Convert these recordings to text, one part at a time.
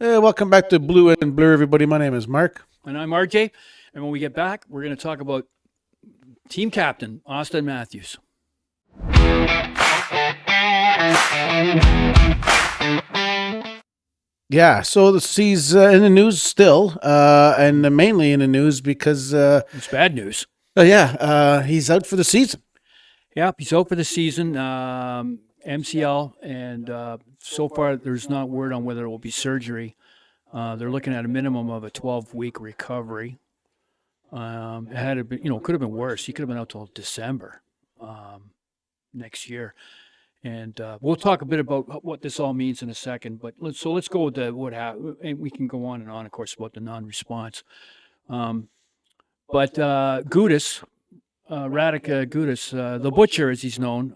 Hey, welcome back to Blue and Blur, everybody. My name is Mark. And I'm RJ. And when we get back, we're going to talk about team captain Austin Matthews. Yeah, so he's in the news still, and mainly in the news because, It's bad news. he's out for the season. Yep, he's out for the season, MCL, and so far there's not word on whether it will be surgery. They're looking at a minimum of a 12-week recovery. Had it been, could have been worse. He could have been out till December next year. And we'll talk a bit about what this all means in a second. But let's go with what happened. And we can go on and on, of course, about the non-response. But Gudas, Radica Gudas, the Butcher, as he's known.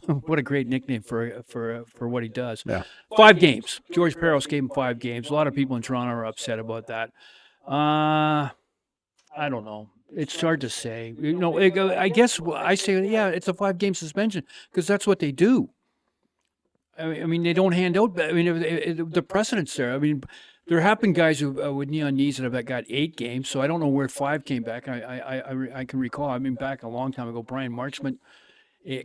What a great nickname for what he does. Yeah. 5 games. George Peros gave him 5 games. A lot of people in Toronto are upset about that. I don't know. It's hard to say. I guess I say, yeah, it's a 5-game suspension because that's what they do. I mean, they don't hand out. I mean, the precedent's there. I mean, there have been guys who with knee on knees that have got 8 games. So I don't know where 5 came back. I can recall. I mean, back a long time ago, Brian Marchment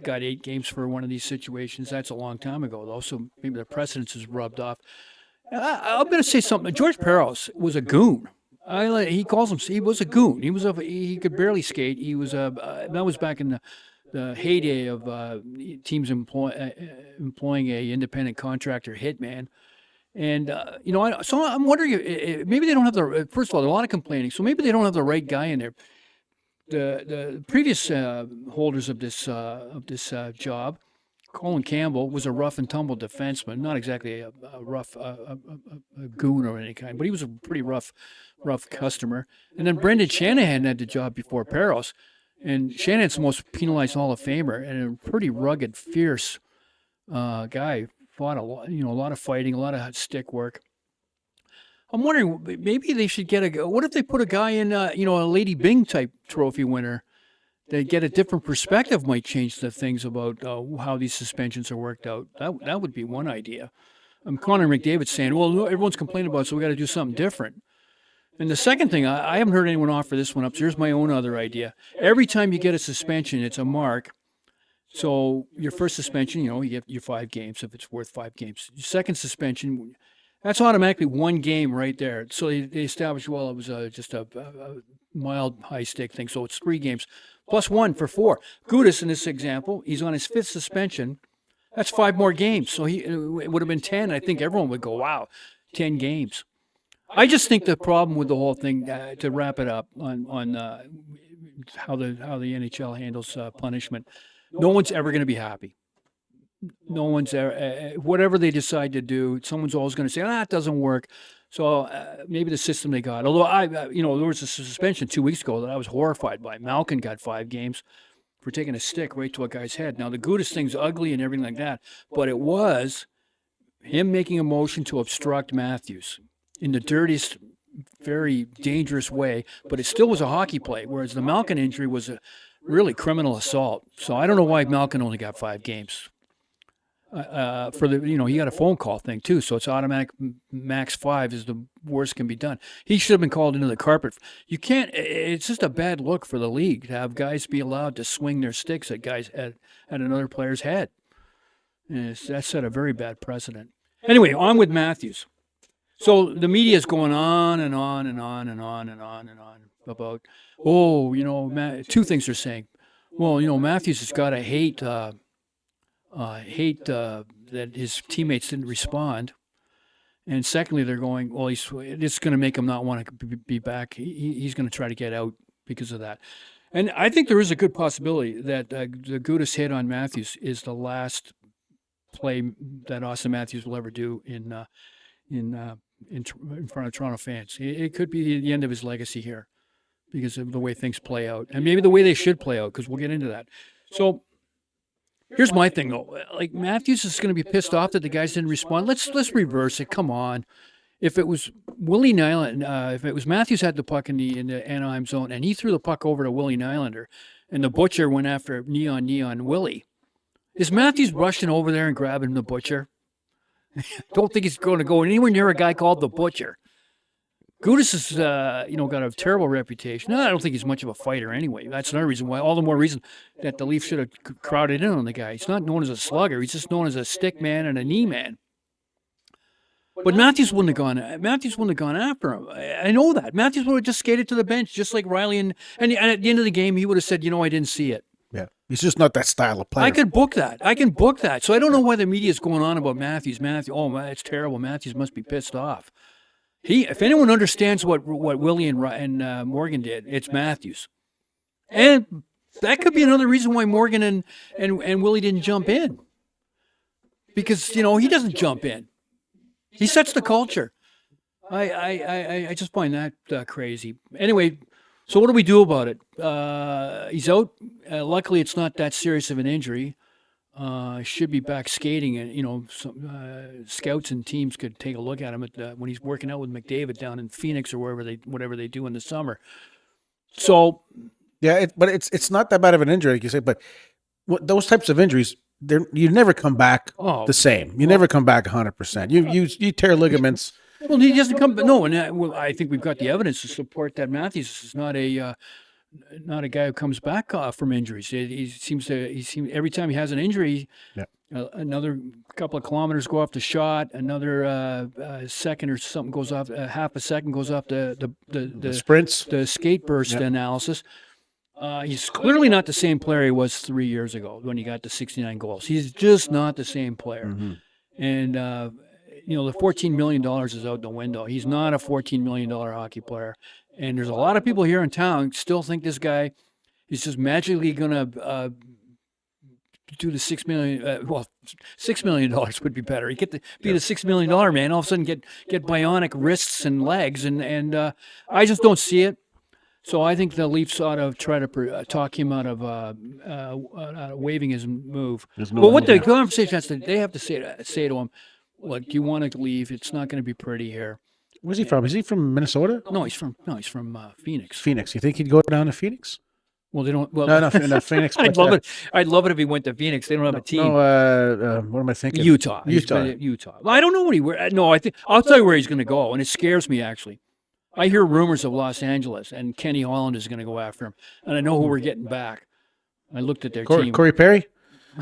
got 8 games for one of these situations. That's a long time ago, though. So maybe the precedence is rubbed off. I'm going to say something. George Peros was a goon. He calls him. He was a goon. He could barely skate. He was that was back in the heyday of teams employing a independent contractor hitman. And so I'm wondering if maybe they don't have the. First of all, there's a lot of complaining. So maybe they don't have the right guy in there. The previous holders of this job, Colin Campbell was a rough and tumble defenseman, not exactly a rough a goon or any kind, but he was a pretty rough customer. And then Brendan Shanahan had the job before Peros, and Shanahan's the most penalized Hall of Famer and a pretty rugged, fierce guy. Fought a lot of fighting, a lot of stick work. I'm wondering maybe they should get what if they put a guy in a Lady Byng type trophy winner. They get a different perspective might change the things about how these suspensions are worked out. That would be one idea. Connor McDavid's saying, well, no, everyone's complaining about it, so we got to do something different. And the second thing, I haven't heard anyone offer this one up. So here's my own other idea. Every time you get a suspension, it's a mark. So your first suspension, you get your 5 games if it's worth 5 games. Your second suspension, that's automatically 1 game right there. So they established, well, it was just a mild high stick thing. So it's 3 games. Plus 1 for 4. Gudas, in this example, he's on his 5th suspension. That's 5 more games. So it would have been 10. I think everyone would go, wow, 10 games. I just think the problem with the whole thing, to wrap it up on how the NHL handles punishment, no one's ever going to be happy. No one's ever, whatever they decide to do, someone's always going to say, it doesn't work. So maybe the system they got. Although there was a suspension 2 weeks ago that I was horrified by. Malkin got 5 games for taking a stick right to a guy's head. Now the Gudas thing's ugly and everything like that, but it was him making a motion to obstruct Matthews in the dirtiest, very dangerous way. But it still was a hockey play, whereas the Malkin injury was a really criminal assault. So I don't know why Malkin only got 5 games. For the he got a phone call thing too, so it's automatic max 5 is the worst can be done. He should have been called into the carpet. You can't. It's just a bad look for the league to have guys be allowed to swing their sticks at guys at another player's head. And that set a very bad precedent. Anyway, on with Matthews. So the media is going on and on and on and on and on and on about 2 things they're saying. Well, Matthews has got to hate that his teammates didn't respond. And secondly, they're going, well, it's going to make him not want to be back. He's going to try to get out because of that. And I think there is a good possibility that the Gudas hit on Matthews is the last play that Austin Matthews will ever do in front of Toronto fans. It could be the end of his legacy here because of the way things play out. And maybe the way they should play out, because we'll get into that. So here's my thing, though. Like, Matthews is going to be pissed off that the guys didn't respond. Let's reverse it. Come on. If it was Willie Nylander, if it was Matthews had the puck in the Anaheim zone and he threw the puck over to Willie Nylander and the Butcher went after knee on Willie, is Matthews rushing over there and grabbing the Butcher? Don't think he's going to go anywhere near a guy called the Butcher. Gudas has, got a terrible reputation. No, I don't think he's much of a fighter anyway. That's another reason why. All the more reason that the Leafs should have crowded in on the guy. He's not known as a slugger. He's just known as a stick man and a knee man. But Matthews wouldn't have gone. Matthews wouldn't have gone after him. I know that. Matthews would have just skated to the bench, just like Riley, and at the end of the game, he would have said, I didn't see it. Yeah, he's just not that style of player. I can book that. So I don't know why the media is going on about Matthews. It's terrible. Matthews must be pissed off. If anyone understands what Willie and Morgan did, it's Matthews, and that could be another reason why Morgan and Willie didn't jump in, because he doesn't jump in. He sets the culture. I just find that crazy. Anyway, so what do we do about it? He's out. Luckily, it's not that serious of an injury. Should be back skating, and some scouts and teams could take a look at him when he's working out with McDavid down in Phoenix or whatever they do in the summer. So, yeah, but it's not that bad of an injury, like you say. But those types of injuries, you never come back the same. You never come back 100%. You tear ligaments. Well, he doesn't come. No, and I think we've got the evidence to support that Matthews is not a guy who comes back from injuries. He seems every time he has an injury, another couple of kilometers go off the shot, another second or something goes off, half a second goes off the sprints, the skate burst analysis. He's clearly not the same player he was 3 years ago when he got to 69 goals. He's just not the same player. Mm-hmm. And the $14 million is out the window. He's not a $14 million hockey player. And there's a lot of people here in town still think this guy is just magically going to do the $6 million. $6 million would be better. He get to be the $6 million man. All of a sudden, get bionic wrists and legs, and I just don't see it. So I think the Leafs ought to try to talk him out of waiving his move. But what the conversation has to, they have to say to him, look, you want to leave? It's not going to be pretty here. Where's he from? Is he from Minnesota? No, he's from Phoenix. Phoenix. You think he'd go down to Phoenix? Well, they don't. Well, no, Phoenix. I'd love it. I'd love it if he went to Phoenix. They don't have a team. No, what am I thinking? Utah. Utah. Well, I don't know I'll tell you where he's going to go, and it scares me actually. I hear rumors of Los Angeles, and Kenny Holland is going to go after him, and I know who we're getting back. I looked at their team. Corey Perry?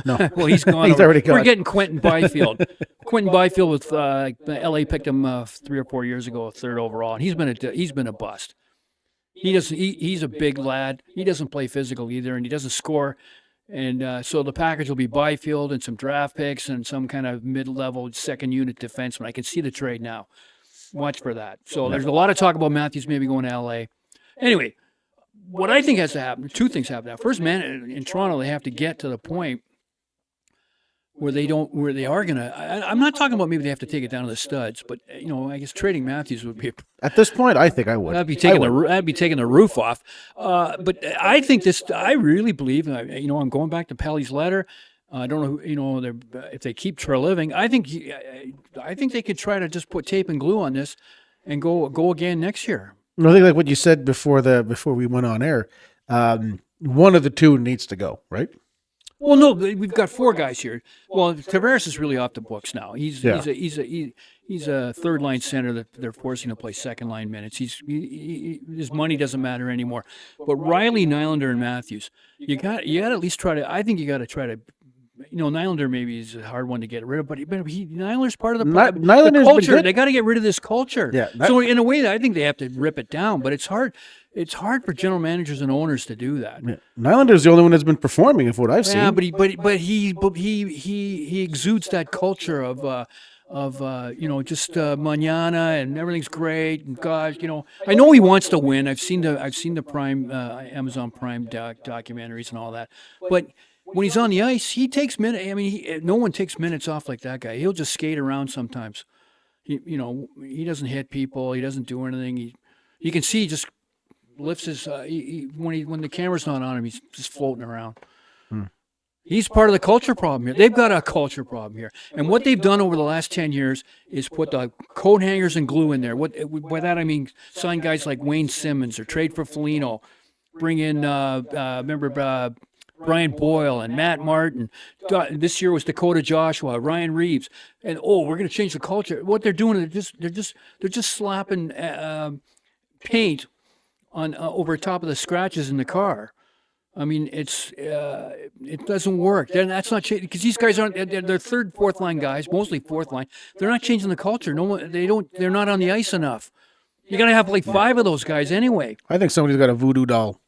No. Well, he's gone. He's already gone. We're getting Quentin Byfield. Quentin Byfield with LA picked him 3 or 4 years ago, 3rd overall, and he's been a bust. He's a big lad. He doesn't play physical either, and he doesn't score. And so the package will be Byfield and some draft picks and some kind of mid-level second unit defenseman. I can see the trade now. Watch for that. So there's a lot of talk about Matthews maybe going to LA. Anyway, what I think has to happen, 2 things have to happen. First, man, in Toronto, they have to get to the point where they are going to, I'm not talking about maybe they have to take it down to the studs, but, I guess trading Matthews would be. At this point, I think I would. That'd be taking the roof off. But I think I really believe, I'm going back to Pelly's letter. I don't know, if they keep Treliving, I think they could try to just put tape and glue on this and go again next year. I think like what you said before we went on air, one of the two needs to go, right? Well, no, we've got 4 guys here. Well, Tavares is really off the books now. He's a third line center that they're forcing to play second line minutes. His money doesn't matter anymore. But Riley, Nylander, and Matthews, you got to at least try to. I think you got to try to. Nylander maybe is a hard one to get rid of, but Nylander's part of the culture. They got to get rid of this culture. Yeah, so in a way, I think they have to rip it down. But it's hard. It's hard for general managers and owners to do that. Yeah. Nylander's the only one that's been performing, of what I've seen. Yeah, but he exudes that culture of just mañana and everything's great and gosh, I know he wants to win. I've seen the Prime Amazon Prime documentaries and all that, but when he's on the ice, he takes minutes. I mean, no one takes minutes off like that guy. He'll just skate around sometimes. He doesn't hit people. He doesn't do anything. You can see he just lifts his when the camera's not on him, he's just floating around. He's part of the culture problem here. They've got a culture problem here, and what they've done over the last 10 years is put the coat hangers and glue in there. By that I mean sign guys like Wayne Simmons or trade for Foligno, bring in remember Brian Boyle and Matt Martin. This year was Dakota Joshua, Ryan Reeves, and we're going to change the culture. What they're doing, they're just slapping paint on over top of the scratches in the car. I mean, it doesn't work. That's not changing because these guys aren't. They're third, fourth line guys, mostly fourth line. They're not changing the culture. No one. They don't. They're not on the ice enough. You got to have like 5 of those guys anyway. I think somebody's got a voodoo doll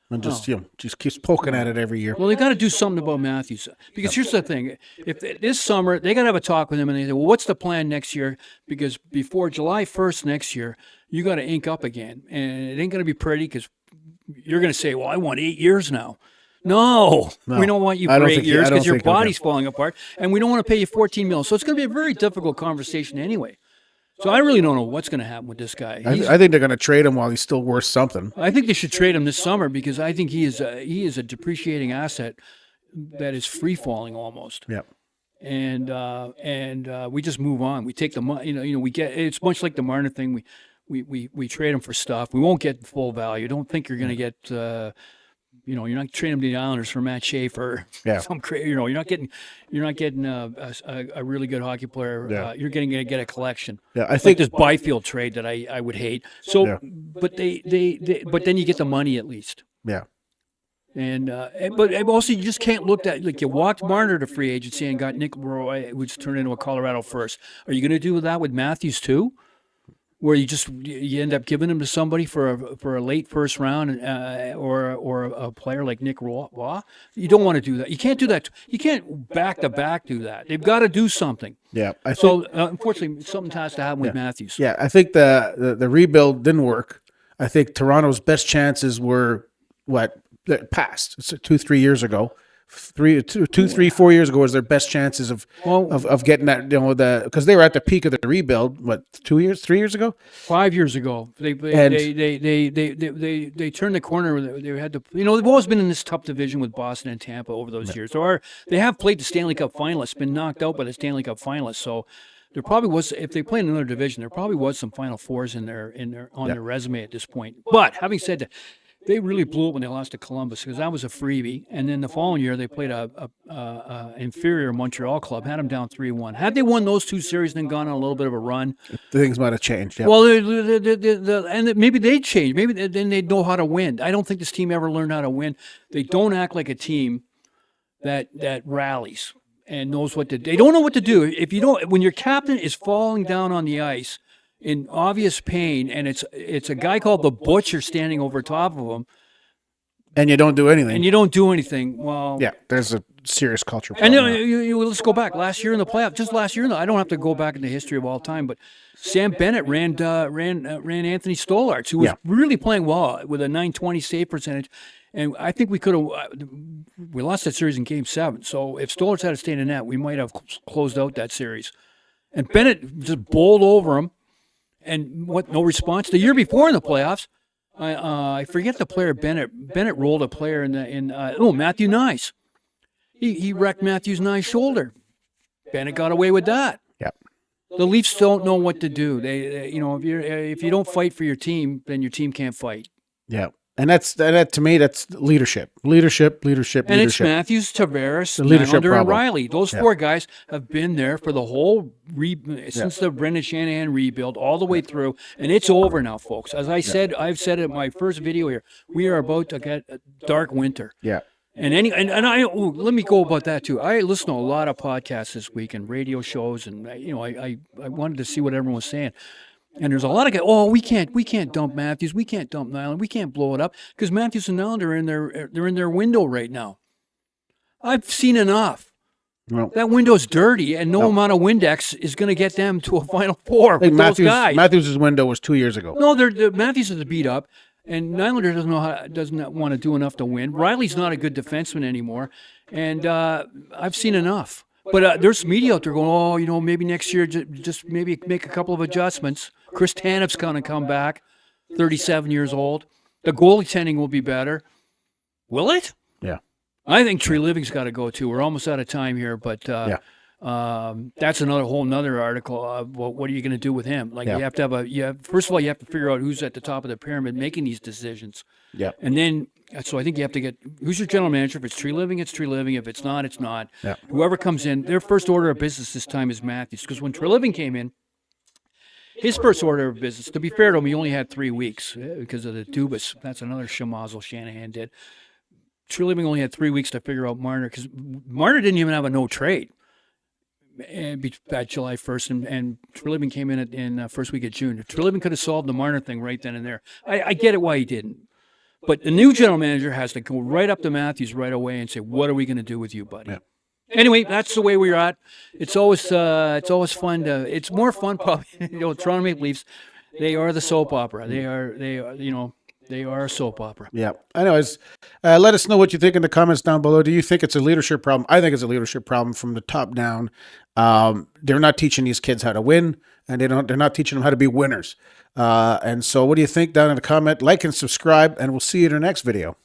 and just keeps poking at it every year. Well, they got to do something about Matthews because here's the thing: if this summer they got to have a talk with him and they say, "Well, what's the plan next year?" Because before July 1st next year, you got to ink up again, and it ain't going to be pretty because you're going to say, "Well, I want 8 years now." No, we don't want you for 8 years because your body's falling apart, and we don't want to pay you $14 million. So it's going to be a very difficult conversation anyway. So I really don't know what's going to happen with this guy. I think they're going to trade him while he's still worth something. I think they should trade him this summer because I think he is a depreciating asset that is free falling almost. Yeah. And we just move on. We take the money. We get. It's much like the Marner thing. We trade him for stuff. We won't get full value. Don't think you're going to get. You're not trading him to the Islanders for Matt Schaefer. Yeah. You're not getting a really good hockey player. Yeah. You're going to get a collection. Yeah, I think this Byfield trade that I would hate. So, but but then you get the money at least. Yeah. But also you just can't look at like you walked Marner to free agency and got Nick Roy, which turned into a Colorado first. Are you going to do that with Matthews too? Where you end up giving him to somebody for a late first round, or a player like Nick Roy. You don't want to do that. You can't do that. You can't back to back do that. They've got to do something. Yeah. Unfortunately, something has to happen with Matthews. Yeah, I think the rebuild didn't work. I think Toronto's best chances were past. It's 2-3 years ago. 4 years ago was their best chances of getting that, because they were at the peak of the rebuild. 3 years ago? 5 years ago, they turned the corner. They had to, they've always been in this tough division with Boston and Tampa over those years. They have played the Stanley Cup finalists, been knocked out by the Stanley Cup finalists. So there probably was, if they played in another division, there probably was some Final Fours on their resume at this point. But having said that, they really blew it when they lost to Columbus because that was a freebie. And then the following year, they played a inferior Montreal club, had them down 3-1. Had they won those 2 series and then gone on a little bit of a run, things might have changed. Yeah. Well, and maybe they'd change. Maybe then they'd know how to win. I don't think this team ever learned how to win. They don't act like a team that rallies and knows what to do. They don't know what to do. When your captain is falling down on the ice in obvious pain, and it's a guy called the Butcher standing over top of him, and you don't do anything. Well, yeah, there's a serious culture problem. And let's go back last year in the playoff. Just last year, I don't have to go back in the history of all time, but Sam Bennett ran Anthony Stolarz, who was really playing well with a .920 save percentage. And I think we lost that series in Game 7. So if Stolarz had stayed in net, we might have closed out that series. And Bennett just bowled over him. And no response. The year before in the playoffs, I forget the player Bennett rolled a player Matthew Nyes. He wrecked Matthew Nyes' shoulder. Bennett got away with that. Yep. The Leafs don't know what to do. They if you don't fight for your team, then your team can't fight. Yeah. And that to me, that's leadership. And it's Matthews, Tavares, Nylander, and Riley. Those 4 guys have been there for the whole since the Brendan Shanahan rebuild all the way through, and it's over now, folks. As I said, I've said it in my first video here. We are about to get a dark winter. Yeah. And let me go about that too. I listen to a lot of podcasts this week and radio shows, and I wanted to see what everyone was saying. And there's a lot of guys. Oh, we can't dump Matthews. We can't dump Nylander. We can't blow it up because Matthews and Nylander they're in their window right now. I've seen enough. Well, that window's dirty, and no amount of Windex is going to get them to a Final Four with those guys. Matthews' window was 2 years ago. No, Matthews is beat up, and Nylander doesn't want to do enough to win. Riley's not a good defenseman anymore, and I've seen enough. But there's media out there going, maybe next year just maybe make a couple of adjustments. Chris Tanev's going to come back, 37 years old. The goaltending will be better. Will it? Yeah. I think Tree Living's got to go too. We're almost out of time here, but That's another whole another article. What are you going to do with him? Like Yeah. you have to have first of all, you have to figure out who's at the top of the pyramid making these decisions. Yeah. And then, so I think you have to get who's your general manager. If it's Tree Living, it's Tree Living. If it's not, it's not. Yeah. Whoever comes in, their first order of business this time is Matthews. Because when Tree Living came in, his first order of business, to be fair to him, he only had 3 weeks because of the Dubas. That's another schmozzle Shanahan did. Tree Living only had 3 weeks to figure out Marner because Marner didn't even have a no trade at July 1st, and Tree Living came in first week of June. Tree Living could have solved the Marner thing right then and there. I get it why he didn't. But the new general manager has to go right up to Matthews right away and say, what are we going to do with you, buddy? Yeah. Anyway, that's the way we're at. It's always fun to. It's more fun, probably. Toronto Maple Leafs, they are the soap opera. They are. They are a soap opera. Yeah. Anyways, let us know what you think in the comments down below. Do you think it's a leadership problem? I think it's a leadership problem from the top down. They're not teaching these kids how to win, and they're not teaching them how to be winners. And so, what do you think down in the comment? Like and subscribe, and we'll see you in the next video.